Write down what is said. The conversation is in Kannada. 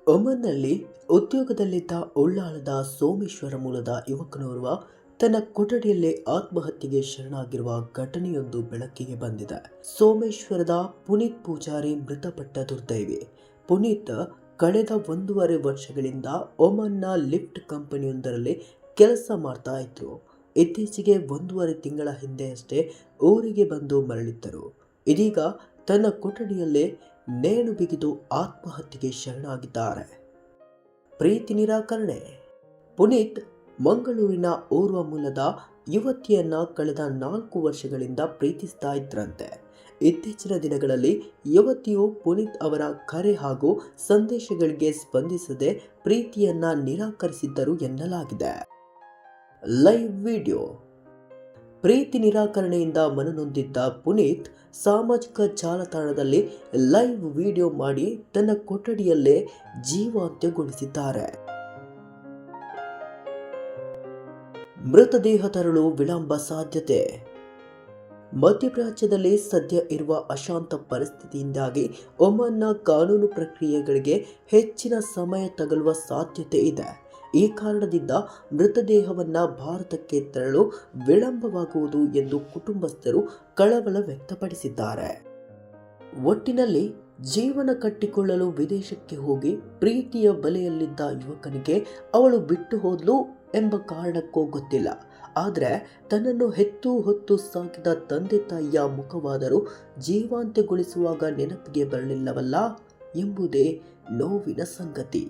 ಒಮನ್ನಲ್ಲಿ ಉದ್ಯೋಗದಲ್ಲಿದ್ದ ಉಳ್ಳಾಳದ ಸೋಮೇಶ್ವರ ಮೂಲದ ಯುವಕನೋರ್ವ ತನ್ನ ಕೊಠಡಿಯಲ್ಲೇ ಆತ್ಮಹತ್ಯೆಗೆ ಶರಣಾಗಿರುವ ಘಟನೆಯೊಂದು ಬೆಳಕಿಗೆ ಬಂದಿದೆ. ಸೋಮೇಶ್ವರದ ಪುನೀತ್ ಪೂಜಾರಿ ಮೃತಪಟ್ಟ ದುರ್ದೈವಿ. ಪುನೀತ್ ಕಳೆದ 1.5 ವರ್ಷಗಳಿಂದ ಒಮನ್ನ ಲಿಫ್ಟ್ ಕಂಪನಿಯೊಂದರಲ್ಲಿ ಕೆಲಸ ಮಾಡ್ತಾ ಇದ್ರು. ಇತ್ತೀಚೆಗೆ 1.5 ತಿಂಗಳ ಹಿಂದೆಯಷ್ಟೇ ಊರಿಗೆ ಬಂದು ಮರಳಿದ್ದರು. ಇದೀಗ ತನ್ನ ಕೊಠಡಿಯಲ್ಲೇ ನೇಣು ಬಿಗಿದು ಆತ್ಮಹತ್ಯೆಗೆ ಶರಣಾಗಿದ್ದಾರೆ. ಪ್ರೀತಿ ನಿರಾಕರಣೆ. ಪುನೀತ್ ಮಂಗಳೂರಿನ ಓರ್ವ ಮೂಲದ ಯುವತಿಯನ್ನ ಕಳೆದ 4 ವರ್ಷಗಳಿಂದ ಪ್ರೀತಿಸ್ತಾ ಇದ್ರಂತೆ. ಇತ್ತೀಚಿನ ದಿನಗಳಲ್ಲಿ ಯುವತಿಯು ಪುನೀತ್ ಅವರ ಕರೆ ಹಾಗೂ ಸಂದೇಶಗಳಿಗೆ ಸ್ಪಂದಿಸದೆ ಪ್ರೀತಿಯನ್ನ ನಿರಾಕರಿಸಿದ್ದರು ಎನ್ನಲಾಗಿದೆ. Live video. ಪ್ರೀತಿ ನಿರಾಕರಣೆಯಿಂದ ಮನನೊಂದಿದ್ದ ಪುನೀತ್ ಸಾಮಾಜಿಕ ಜಾಲತಾಣದಲ್ಲಿ ಲೈವ್ ವಿಡಿಯೋ ಮಾಡಿ ತನ್ನ ಕೊಠಡಿಯಲ್ಲೇ ಜೀವಾಂತ್ಯಗೊಳಿಸಿದ್ದಾರೆ. ಮೃತದೇಹ ತರಲು ವಿಳಂಬ ಸಾಧ್ಯತೆ. ಮಧ್ಯಪ್ರಾಚ್ಯದಲ್ಲಿ ಸದ್ಯ ಇರುವ ಅಶಾಂತ ಪರಿಸ್ಥಿತಿಯಿಂದಾಗಿ ಒಮನ್ನ ಕಾನೂನು ಪ್ರಕ್ರಿಯೆಗಳಿಗೆ ಹೆಚ್ಚಿನ ಸಮಯ ತಗಲುವ ಸಾಧ್ಯತೆ ಇದೆ. ಈ ಕಾರಣದಿಂದ ಮೃತದೇಹವನ್ನ ಭಾರತಕ್ಕೆ ತರಲು ವಿಳಂಬವಾಗುವುದು ಎಂದು ಕುಟುಂಬಸ್ಥರು ಕಳವಳ ವ್ಯಕ್ತಪಡಿಸಿದ್ದಾರೆ. ಒಟ್ಟಿನಲ್ಲಿ ಜೀವನ ಕಟ್ಟಿಕೊಳ್ಳಲು ವಿದೇಶಕ್ಕೆ ಹೋಗಿ ಪ್ರೀತಿಯ ಬಲೆಯಲ್ಲಿದ್ದ ಯುವಕನಿಗೆ ಅವಳು ಬಿಟ್ಟು ಹೋದ್ಲು ಎಂಬ ಕಾರಣಕ್ಕೋ ಗೊತ್ತಿಲ್ಲ, ಆದರೆ ತನ್ನನ್ನು ಹೆತ್ತು ಹೊತ್ತು ಸಾಕಿದ ತಂದೆ ತಾಯಿಯ ಮುಖವಾದರೂ ಜೀವಾಂತ್ಯಗೊಳಿಸುವಾಗ ನೆನಪಿಗೆ ಬರಲಿಲ್ಲವಲ್ಲ ಎಂಬುದೇ ನೋವಿನ ಸಂಗತಿ.